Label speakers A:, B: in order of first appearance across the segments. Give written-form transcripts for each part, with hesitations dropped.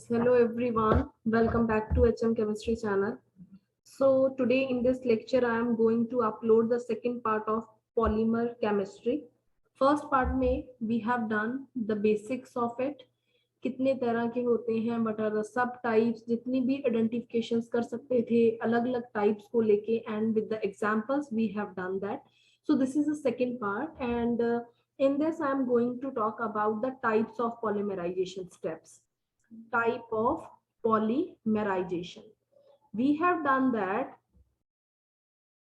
A: Hello everyone, welcome back to HM Chemistry channel. So today in this lecture I am going to upload the second part of polymer chemistry. First part में we have done the basics of it, कितने तरह के होते हैं, what are the सब types, जितनी भी identifications कर सकते थे अलग अलग types को लेके, and with the examples we have done that. So this is the second part, and in this I am going to talk about the types of polymerization steps. Type of polymerization. We have done that.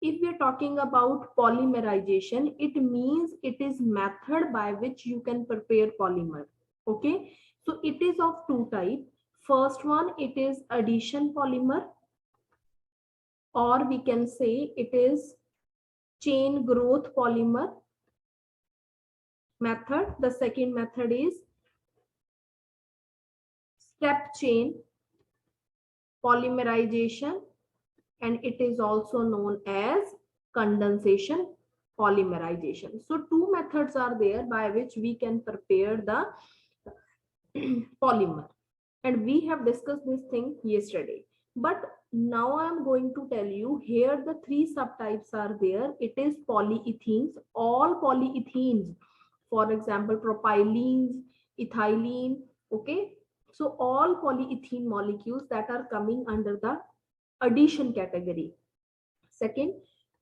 A: If we are talking about polymerization, it means it is method by which you can prepare polymer. Okay, so it is of two types. First one, it is addition polymer, or we can say it is chain growth polymer method. The second method is step chain polymerization, and it is also known as condensation polymerization. So two methods are there by which we can prepare the polymer, and we have discussed this thing yesterday. But now I am going to tell you here the three subtypes are there. It is polyethenes, all polyethenes, for example propylenes, ethylene. Okay, so all polyethene molecules that are coming under the addition category. Second,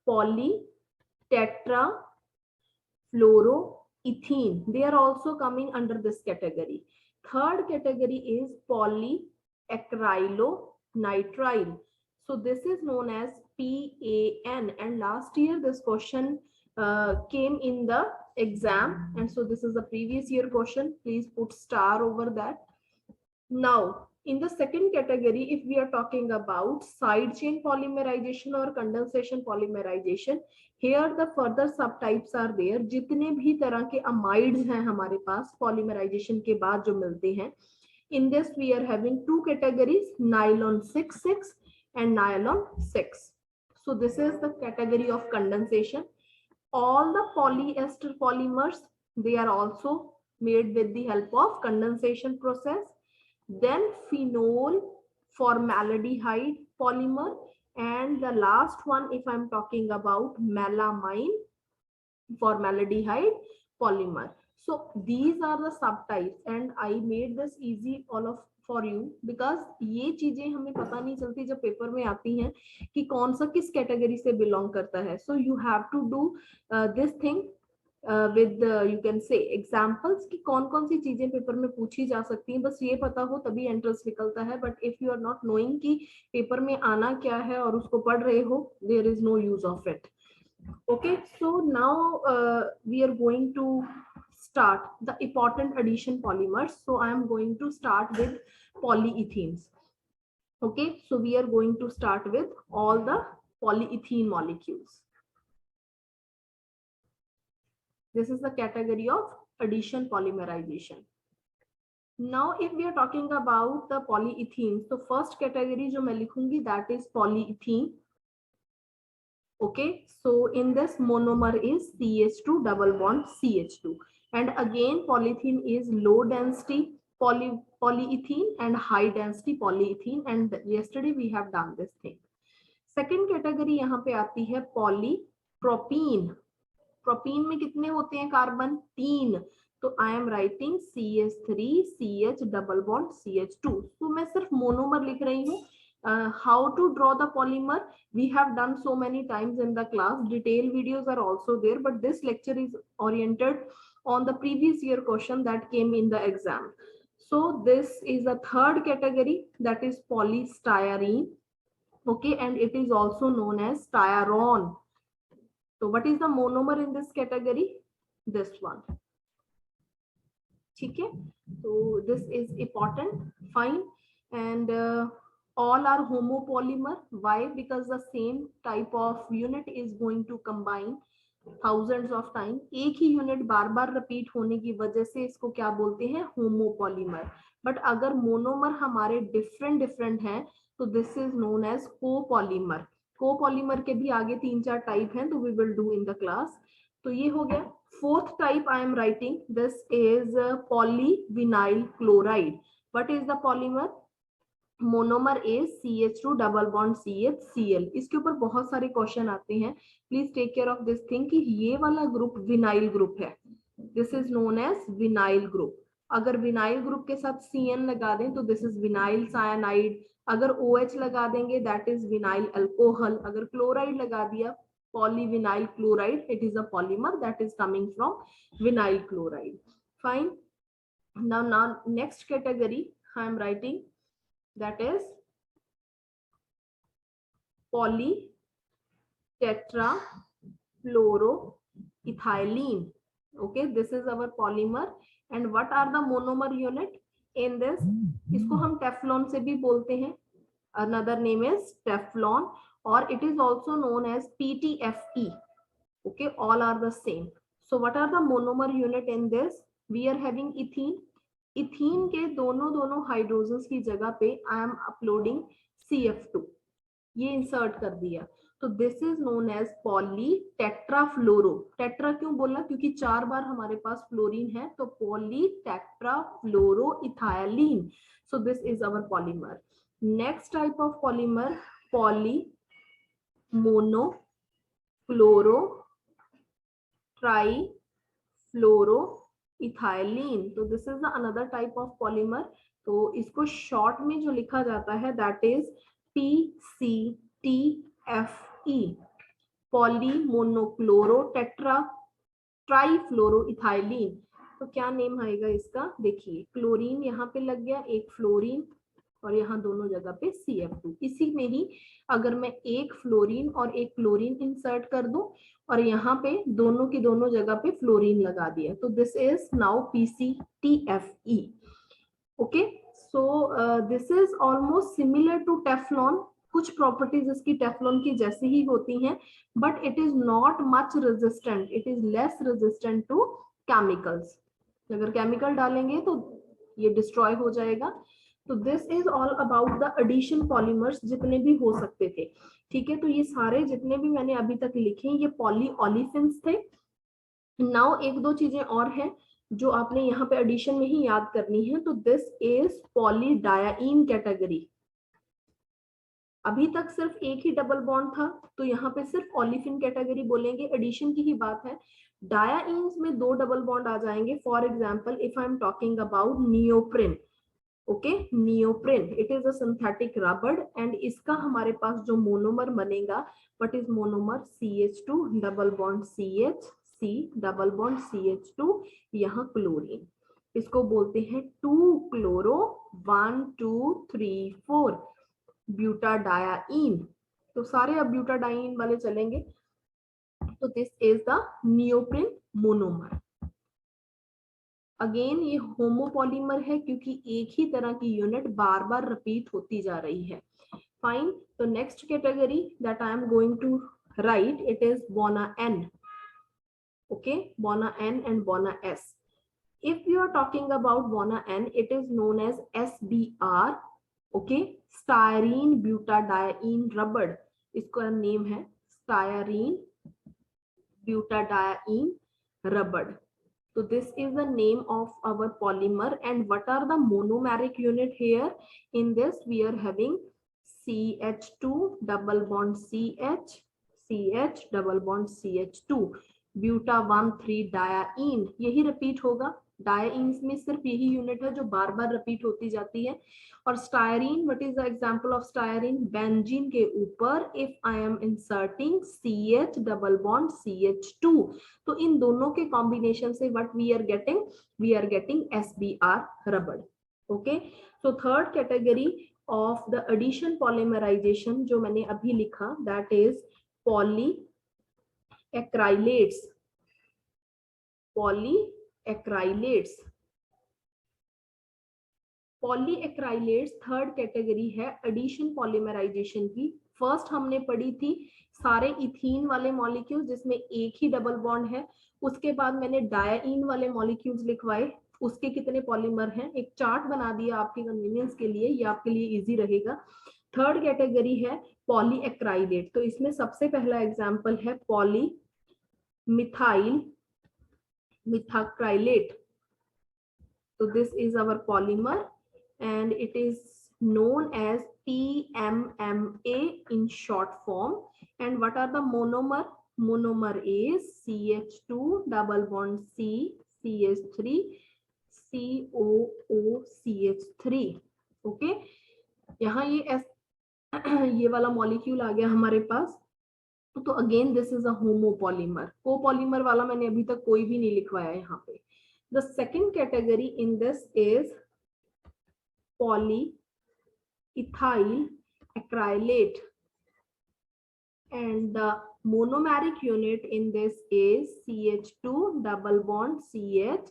A: polytetrafluoroethene, they are also coming under this category. Third category is polyacrylonitrile, so this is known as PAN, and last year this question came in the exam, and so this is a previous year question. Please put star over that. Now in the second category, if we are talking about side chain polymerization or condensation polymerization, here the further subtypes are there. जितने भी तरह के amides हैं हमारे पास polymerization के बाद जो मिलते हैं, in this we are having two categories, nylon 6,6 and nylon 6. So this is the category of condensation. All the polyester polymers, they are also made with the help of condensation process. Then phenol formaldehyde polymer, and the last one, if I'm talking about melamine formaldehyde polymer. So these are the subtypes, and I made this easy all of for you because ये चीजें हमें पता नहीं चलती जब paper में आती हैं कि कौन सा किस कैटेगरी से बिलोंग करता है. So you have to do this thing with you can say examples कि कौन कौन सी चीजें पेपर में पूछी जा सकती हैं. बस ये पता हो तभी एंट्रेंस निकलता है. But if you are not knowing कि पेपर में आना क्या है और उसको पढ़ रहे हो, there is no use of it. Okay, so now we are going to start the important addition polymers. So I am going to start with polyethenes. Okay, so we are going to start with all the polyethene molecules. This is the category of addition polymerization. Now if we are talking about the polyethene, so first category जो मैं लिखूंगी that is polyethene. Okay, so in this monomer is CH2 double bond CH2, and again polyethene is low density polyethene and high density polyethene, and yesterday we have done this thing. Second category यहाँ पे आती है polypropene. Propene में कितने होते हैं carbon? 3. तो I am writing CH3 CH double bond CH2. तो मैं सिर्फ मोनोमर लिख रही हूँ. How to draw the polymer we have done so many times in the class. Detailed videos are also there, but this lecture is oriented on the previous year question that came in the exam. So this is a third category, that is polystyrene. Okay, and it is also known as styrone. So what is the monomer in this category? This one. Okay, so this is important. Fine. And all are homopolymer. Why? Because the same type of unit is going to combine thousands of times. एक ही unit बार बार repeat होने की वजह से इसको क्या बोलते हैं? Homopolymer. But अगर मोनोमर हमारे डिफरेंट हैं तो this is known as copolymer. Copolymer के भी आगे 3-4 टाइप हैं, तो we will do in the class. तो ये हो गया। Fourth type I am writing, this is polyvinyl chloride. What is the polymer? Monomer is CH2 double bond CHCl। इसके ऊपर बहुत सारे क्वेश्चन आते हैं, please take care of this thing कि ये वाला ग्रुप विनाइल ग्रुप है, this is known as vinyl group. अगर विनाइल ग्रुप के साथ CN लगा दें तो दिस इज विनाइल साइनाइड, अगर OH लगा देंगे दैट इज विनाइल अल्कोहल, अगर क्लोराइड लगा दिया polyvinyl chloride, it is a polymer that is coming from vinyl chloride. Fine. now next category I am writing, that is polytetrafluoroethylene. Okay, this is our polymer and what are the monomer unit in this? इसको हम Teflon से भी बोलते हैं, another name is teflon, or it is also known as PTFE. Okay, all are the same. So what are the monomer unit in this? We are having ethene. Ethene के दोनों hydrogens की जगह पे I am uploading CF2, ये insert कर दिया, तो this is known as polytetrafluoro. Tetra क्यों बोला? क्योंकि 4 बार हमारे पास फ्लोरीन है, तो polytetrafluoroethylene. So this is our polymer. Next type of polymer polymonochloro trifluoroethylene. तो this is the another type of polymer. तो इसको शॉर्ट में जो लिखा जाता है that is PCTFE, polymonochloro tetra trifluoroethylene. तो क्या नेम आएगा इसका? देखिए, क्लोरीन यहाँ पे लग गया, एक फ्लोरीन, और यहाँ दोनों जगह पे CF2। इसी में ही अगर मैं एक फ्लोरीन और एक क्लोरीन इंसर्ट कर दूं और यहाँ पे दोनों की दोनों जगह पे फ्लोरीन लगा दिया, तो this is now PCTFE। Okay, so this is almost similar to Teflon. कुछ प्रॉपर्टीज इसकी टेफ्लॉन की जैसी ही होती हैं, but it is not much resistant, it is less resistant to chemicals. अगर केमिकल डालेंगे तो ये डिस्ट्रॉय हो जाएगा। तो this is all about the addition polymers, जितने भी हो सकते थे। ठीक है, तो ये सारे जितने भी मैंने अभी तक लिखे ये पॉलीओलिफिन्स थे। नाउ एक दो चीजें और हैं जो आपने यहाँ पे एडिशन में ही याद करनी है। तो दिस इज पॉलीडायाइन कैटेगरी। अभी तक सिर्फ एक ही डबल बॉन्ड था, तो यहाँ पे सिर्फ ओलिफिन कैटेगरी बोलेंगे, एडिशन की ही बात है। डायाइन्स में 2 डबल बॉन्ड आ जाएंगे। For example if I am talking about neoprene, okay, neoprene it is a synthetic rubber and इसका हमारे पास जो मोनोमर बनेगा what is monomer? CH2 double bond CH, C double bond CH2, यहाँ क्लोरीन, इसको बोलते हैं 2 chloro 1 2 3 4 ब्यूटाडायाइन। तो सारे अब ब्यूटाडाइन वाले चलेंगे। तो this is the neoprene monomer. Again ये होमोपॉलीमर है क्योंकि एक ही तरह की यूनिट बार बार रिपीट होती जा रही है। फाइन। तो next category that I am going to write, it is Buna N, okay, bona N and bona S. If you are talking about bona N, it is known as SBr, okay, styrene butadiene rubber, इसका name है styrene butadiene rubber. So this is the name of our polymer. And what are the monomeric unit here? In this we are having CH2 double bond CH, CH double bond CH2, buta 1,3 डायाइन, यही repeat होगा। डायाइन्स में सिर्फ यही unit है जो बार बार repeat होती जाती है। और styrene, what is the example of styrene? Benzene के ऊपर if I am inserting CH double bond CH2, तो इन दोनों के कॉम्बिनेशन से what we are getting? We are getting SBr rubber. Okay, so third category of the addition polymerization जो मैंने अभी लिखा that is polyacrylates, polyacrylates, polyacrylates third category है एडिशन पॉलीमराइजेशन की। फर्स्ट हमने पढ़ी थी सारे इथीन वाले मॉलिक्यूल्स जिसमें एक ही डबल बॉन्ड है, उसके बाद मैंने डायाइन वाले मॉलिक्यूल्स लिखवाए, उसके कितने पॉलीमर हैं, एक चार्ट बना दिया आपके कन्वीनियंस के लिए, ये आपके लिए इजी रहेगा। थर्ड कैटेगरी है पॉलीएक्राइलेट। तो इसमें सबसे पहला एग्जांपल है poly methyl methacrylate. So this is our polymer and it is known as PMMA in short form. And what are the monomer? Monomer is CH2 double bond C CH3 COOCH3. Okay, यहाँ ये वाला molecule आ गया हमारे पास। तो again this is a homopolymer. Copolymer वाला मैंने अभी तक कोई भी नहीं लिखवाया यहाँ पे। The second category in this is polyethyl acrylate and the monomeric unit in this is CH2 double bond CH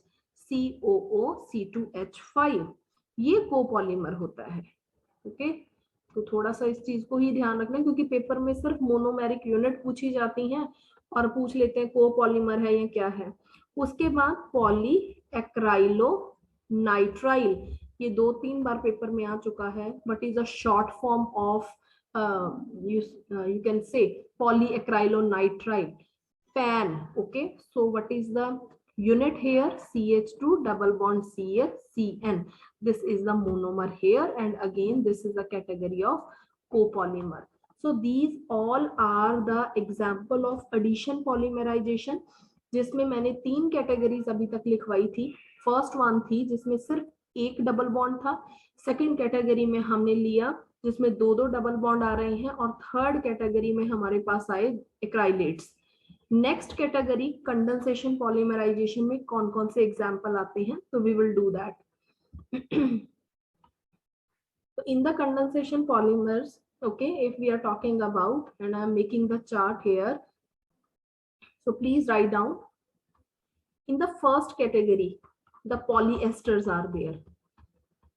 A: COOC2H5। ये कोपॉलीमर होता है। ओके, तो थोड़ा सा इस चीज को ही ध्यान रखना क्योंकि पेपर में सिर्फ मोनोमेरिक यूनिट पूछी जाती हैं और पूछ लेते हैं कोपॉलीमर है या क्या है। उसके बाद पॉली एक्राइलो नाइट्राइल, ये 2-3 बार पेपर में आ चुका है, but is a short form of you can say polyacrylonitrile PAN. Okay, so what is the unit here? CH2 double bond CH CN. This is the monomer here and again this is a category of copolymer. So these all are the example of addition polymerization जिसमें मैंने 3 categories अभी तक लिखवाई थी। First one थी जिसमें सिर्फ एक डबल बॉन्ड था, सेकंड कैटेगरी में हमने लिया जिसमें 2-2 डबल बॉन्ड आ रहे हैं और थर्ड कैटेगरी में हमारे पास आए acrylates. Next category condensation polymerization में कौन कौन से एग्जांपल आते हैं, तो we will do that. So in the condensation polymers, okay, if we are talking about, and I am making the chart here, so please write down. In the first category, the polyesters are there.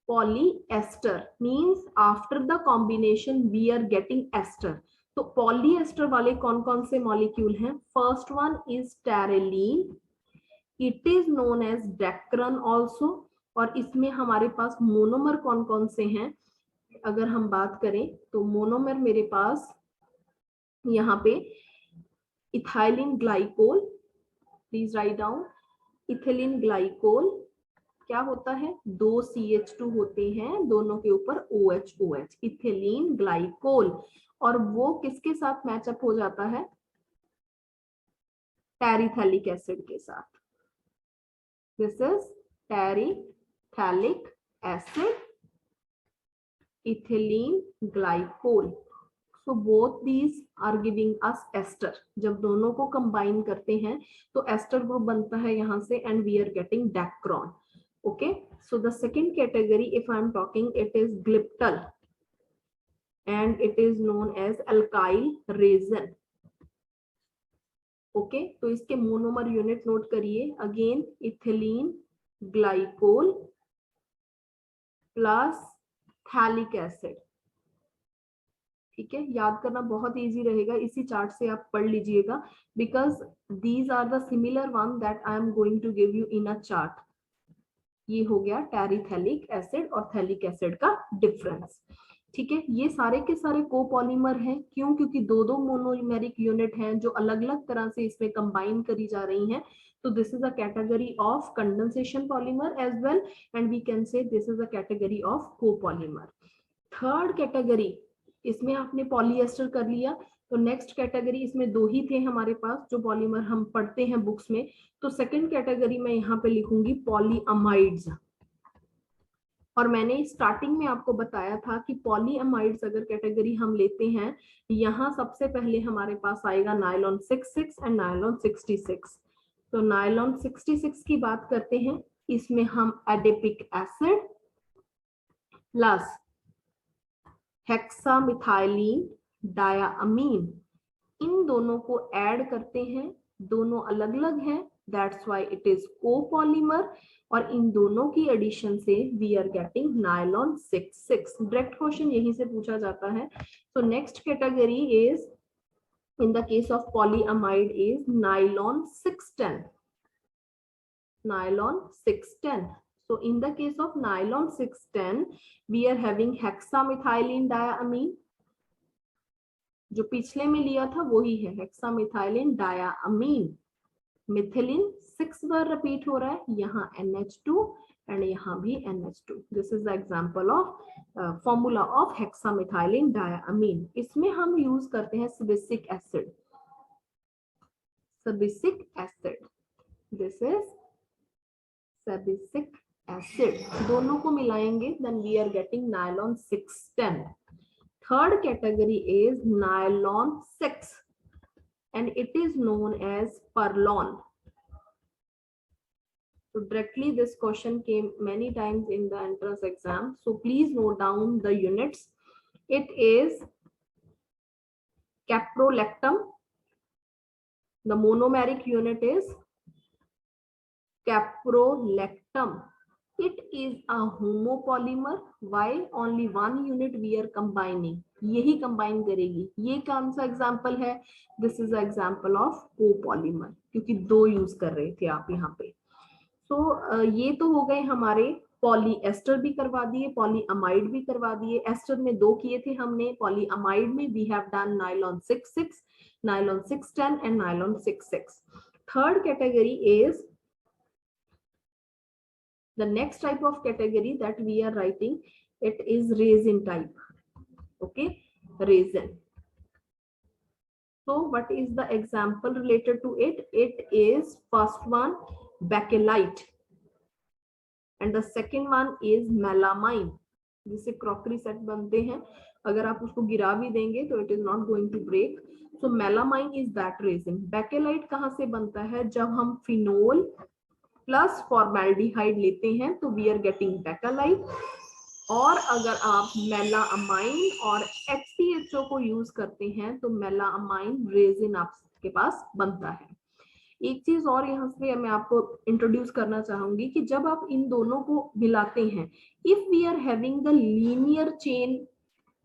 A: Polyester means after the combination we are getting ester. तो polyester वाले कौन कौन से molecule हैं? First one is terylene, it is known as dacron also. और इसमें हमारे पास monomer कौन कौन से हैं अगर हम बात करें तो मोनोमर मेरे पास यहाँ पे ethylene glycol, please write down. Ethylene glycol क्या होता है? 2 CH2 होते हैं, दोनों के ऊपर OH, इथिलीन ग्लाइकोल। और वो किसके साथ मैचअप हो जाता है? टेरिथैलिक एसिड के साथ। This is terephthalic acid, ethylene glycol. So both these are giving us ester. जब दोनों को कंबाइन करते हैं तो एस्टर ग्रुप बनता है यहाँ से and we are getting dacron. Okay, so the second category, if I am talking, it is glyptal and it is known as alkyl resin. Okay, तो इसके मोनोमर यूनिट नोट करिए, again ethylene glycol plus phthalic acid. ठीक है, याद करना बहुत easy रहेगा, इसी चार्ट से आप पढ़ लीजिएगा because these are the similar one that I am going to give you in a chart. ये हो गया टेरिथैलिक एसिड और थैलिक एसिड का डिफरेंस। ठीक है, ये सारे के सारे कोपॉलीमर हैं। क्यों? क्योंकि 2-2 मोनोमेरिक यूनिट हैं जो अलग अलग तरह से इसमें कंबाइन करी जा रही हैं। तो this is a category of condensation polymer as well and we can say this is a category of copolymer. Third category, इसमें आपने पॉलीएस्टर कर लिया, तो नेक्स्ट कैटेगरी, इसमें 2 ही थे हमारे पास जो पॉलीमर हम पढ़ते हैं बुक्स में। तो सेकंड कैटेगरी में यहाँ पे लिखूंगी पॉलीअमाइड्स। और मैंने स्टार्टिंग में आपको बताया था कि पॉलीअमाइड्स अगर कैटेगरी हम लेते हैं, यहाँ सबसे पहले हमारे पास आएगा नायलॉन 66 एंड नायलॉन 66। तो नायलॉन 66 की बात करते हैं, इसमें हम adipic acid plus hexamethylene diamine, इन दोनों को ऐड करते हैं। दोनों अलग अलग हैं, that's why it is copolymer. और इन दोनों की एडिशन से we are getting nylon 66। Direct question यहीं से पूछा जाता है। तो next category is in the case of polyamide is nylon 610। Nylon 610. So in the case of nylon 610, we are having hexamethylene diamine. जो पिछले में लिया था वही है हेक्सामिथाइलिन डायामीन. मिथिलिन 6 बार रिपीट हो रहा है, यहाँ NH2 एंड यहाँ भी NH2. This is the example of formula of hexamethylene diamine. इसमें हम यूज करते हैं sebacic acid. Sebacic acid, this is sebacic acid. दोनों को मिलाएंगे then we are getting nylon 610. Third category is nylon 6 and it is known as Perlon. So directly this question came many times in the entrance exam. So please note down the units. It is caprolactam. The monomeric unit is caprolactam. It is a homopolymer. Why only one unit we are combining? यही combine करेगी. ये कौन सा example है? This is an example of copolymer, क्योंकि दो use कर रहे थे आप यहाँ पे. So ये तो हो गए हमारे पॉलीएस्टर भी करवा दिए, पॉलीअमाइड भी करवा दिए. एस्टर में दो किए थे हमने, पॉलीअमाइड में we have done nylon 6,6, nylon 6,10 and nylon 6,6. Third category is the next type of category that we are writing. It is resin type. Okay, resin. So what is the example related to it? It is first one bakelite and the second one is melamine. जिससे crockery set बनते हैं, अगर आप उसको गिरा भी देंगे तो it is not going to break. So melamine is that resin. bakelite कहाँ से बनता है? जब हम फिनोल प्लस फॉर्मेल्डिहाइड लेते हैं तो वी आर गेटिंग बेकेलाइट. और अगर आप मेलामाइन और HCHO को यूज करते हैं तो मेलामाइन रेजिन आपके पास बनता है. एक चीज और यहाँ से मैं आपको इंट्रोड्यूस करना चाहूंगी कि जब आप इन दोनों को मिलाते हैं, if we are having the linear chain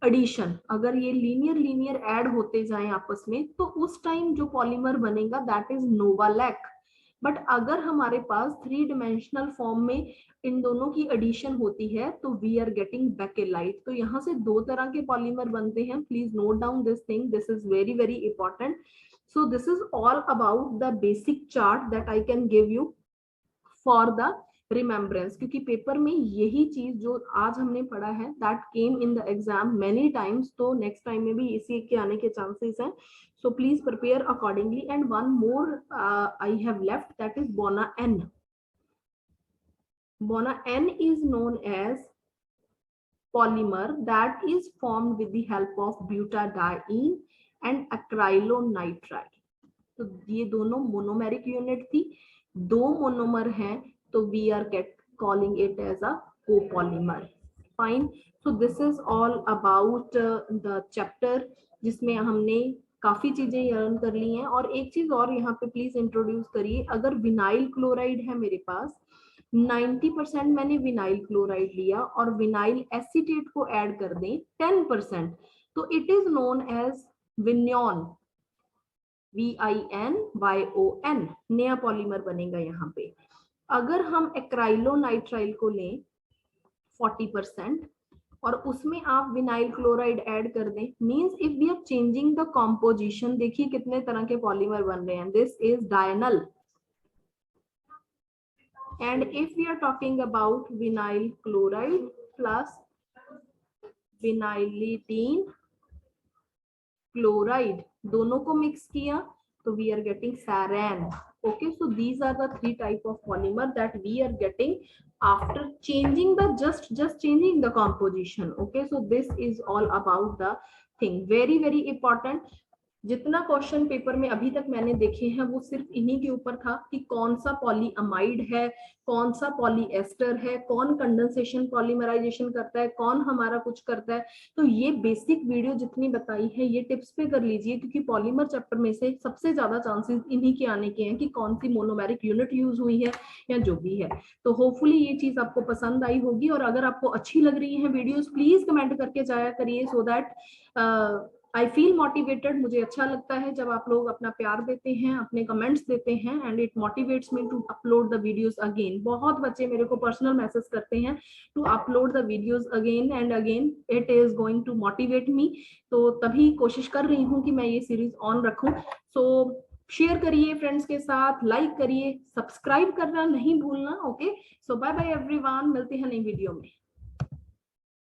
A: addition, अगर ये लीनियर ऐड होते जाएं आपस में, तो उस टाइम जो पॉलीमर बनेगा दैट इज नोवालैक. बट अगर हमारे पास 3 डायमेंशनल फॉर्म में इन दोनों की एडिशन होती है तो वी आर गेटिंग बेकेलाइट. तो यहाँ से दो तरह के पॉलीमर बनते हैं. Please note down this thing, this is very very important. So this is all about the basic chart that I can give you for the remembrance, क्योंकि paper में यही चीज जो आज हमने पढ़ा है that came in the exam many times, तो नेक्स्ट टाइम में भी इसी के आने के चांसेस हैं. So please prepare accordingly. And one more I have left, that is Bona N. Bona N is known as polymer that is formed with the help of butadiene and acrylonitrile. तो ये दोनों monomeric unit थी, दो monomer हैं, तो we are calling it as a copolymer. Fine. So this is all about the chapter जिसमें हमने काफी चीजें लर्न कर ली हैं. और एक चीज और यहाँ पे प्लीज इंट्रोड्यूस करिए. अगर विनाइल क्लोराइड है मेरे पास, 90% मैंने विनाइल क्लोराइड लिया और विनाइल एसीटेट को ऐड कर दें 10%, तो it is known as vinyon, VINYON. नया पॉलीमर बनेगा यहाँ पे. अगर हम एक्राइलोनाइट्राइल को लें 40% और उसमें आप विनाइल क्लोराइड ऐड कर दें, means if we are changing the composition, देखिए कितने तरह के पॉलीमर बन रहे हैं. This is dynel. And if we are talking about vinyl chloride plus vinylidene chloride, दोनों को मिक्स किया तो we are getting saran. Okay, so these are the 3 type of polymer that we are getting after changing the just changing the composition. Okay, so this is all about the thing. Very very important. जितना question paper में अभी तक मैंने देखे हैं वो सिर्फ इन्हीं के ऊपर था कि कौन सा पॉलीअमाइड है, कौन सा पॉलीएस्टर है, कौन कंडेंसेशन पॉलीमराइजेशन करता है, कौन हमारा कुछ करता है. तो ये बेसिक वीडियो जितनी बताई है ये टिप्स पे कर लीजिए, क्योंकि पॉलीमर चैप्टर में से सबसे ज्यादा चांसेस इन्हीं के आने के हैं कि कौन सी मोनोमेरिक यूनिट यूज हुई है या जो भी है. तो होपफुली ये चीज आपको पसंद आई होगी. और अगर आपको अच्छी लग रही है वीडियोस, प्लीज कमेंट करके जाया करिए, so that I feel motivated, मुझे अच्छा लगता है जब आप लोग अपना प्यार देते हैं, अपने कमेंट्स देते हैं, and it motivates me to upload the videos again. बहुत बच्चे मेरे को पर्सनल मैसेज करते हैं to upload the videos again and again, it is going to motivate me. तो तभी कोशिश कर रही हूँ कि मैं ये सीरीज ऑन रखूं। सो शेयर करिए फ्रेंड्स के साथ, लाइक करिए, सब्सक्राइब करना नहीं भूलना। ओके, सो बाय बाय एवरीवन, मिलते हैं नई वीडियो में।